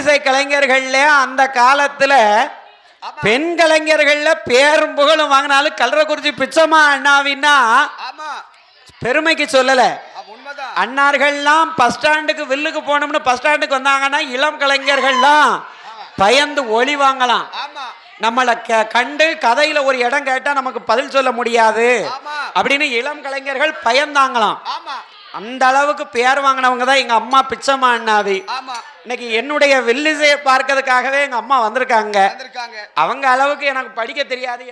வில்லிசை கலைஞர்கள்ல அந்த காலத்துல பெண் கலைஞர்கள்ல பேரும் புகழும் வாங்கினாலும் கல்றகுறிச்சி பிச்சம்மா அண்ணாவின்னா பெருமைக்கு சொல்லல. அண்ணார்கள்லாம் பஸ் ஸ்டாண்டுக்கு வில்லுக்கு போனோம்னு பஸ் ஸ்டாண்டுக்கு வந்தாங்கன்னா இளம் கலைஞர்கள்லாம் பயந்து ஒளி வாங்கலாம். நம்மளை கண்டு கதையில ஒரு இடம் கேட்டா நமக்கு பதில் சொல்ல முடியாது அப்படின்னு இளம் கலைஞர்கள் பயந்தாங்களாம். அந்த அளவுக்கு பேர் வாங்கினவங்க தான் எங்க அம்மா பிச்சம்மா அண்ணாவி. இன்னைக்கு என்னுடைய வில்லிசையை பார்க்கறதுக்காகவே எங்க அம்மா வந்திருக்காங்க. அவங்க அளவுக்கு எனக்கு படிக்க தெரியாது.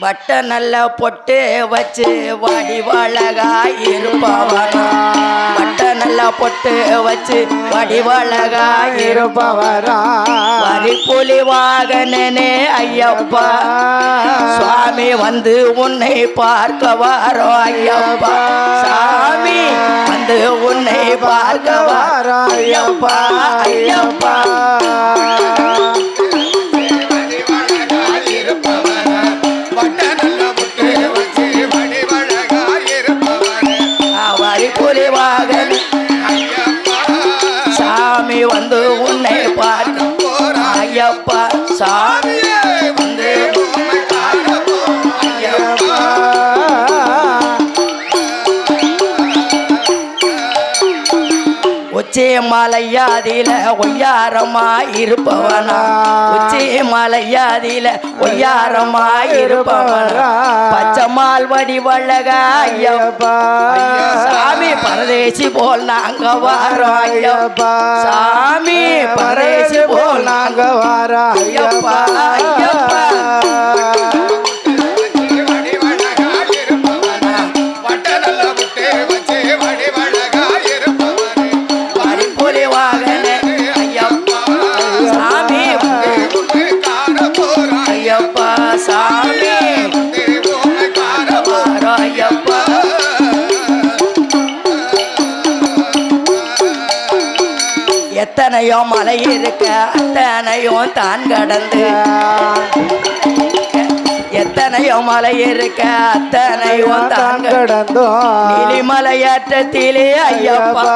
வட்ட நல்ல பொட்டு வச்சு வடிவழகாய் இருப்பவரா, வட்ட நல்ல பொட்டு வச்சு வடிவழகாய் இருப்பவரா, வரிப்புலி வாகனனே ஐயப்பா சுவாமி வந்து உன்னை பார்க்க வாரோ ஐயப்பா, சாமி வந்து உன்னை பார்க்க வாரோ ஐயப்பா ஐயப்பா. சாமி வந்து உன்னை பார்க்க ஐயப்பா, சாமி வந்து உச்சி மலையாதில ஒய்யாரமா இருப்பவனா, உச்சி மலையாதில ஒய்யாரமா இருப்பவனா, பச்சைமால் வடிவழக ஐயப்பா சாமி பரதேசி போல் நாங்க வாரோம் ஐயப்பா, சாமி பரதேசி போல் நாங்க வாரோம் ஐயப்பா ஐயப்பா. எத்தனையோ மலை இருக்க அத்தனையும் தான் கடந்து, எத்தனையோ மலை இருக்க அத்தனையும் தான் கடந்தோம், நீலிமலையேற்றத்திலே ஐயப்பா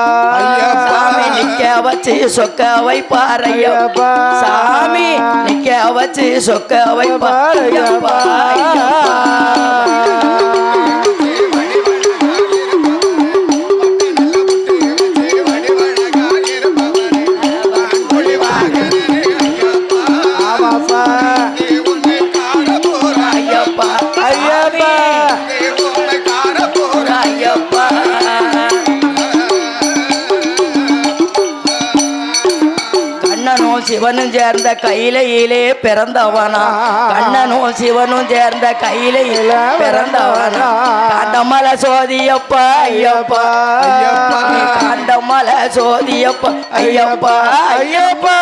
சாமி நிக்க வச்சு சொக்க வைப்பார் ஐயப்பா, சாமி நிக்க வச்சு சொக்க வைப்பார் ஐயப்பா ஐயப்பா. சிவனும் சேர்ந்த கையிலே பிறந்தவனா, கண்ணனும் சிவனும் சேர்ந்த கையில பிறந்தவனா, காண்டமலை சோதியப்பா ஐயப்பா காண்டமலை சோதியப்பா ஐயப்பா ஐயப்பா.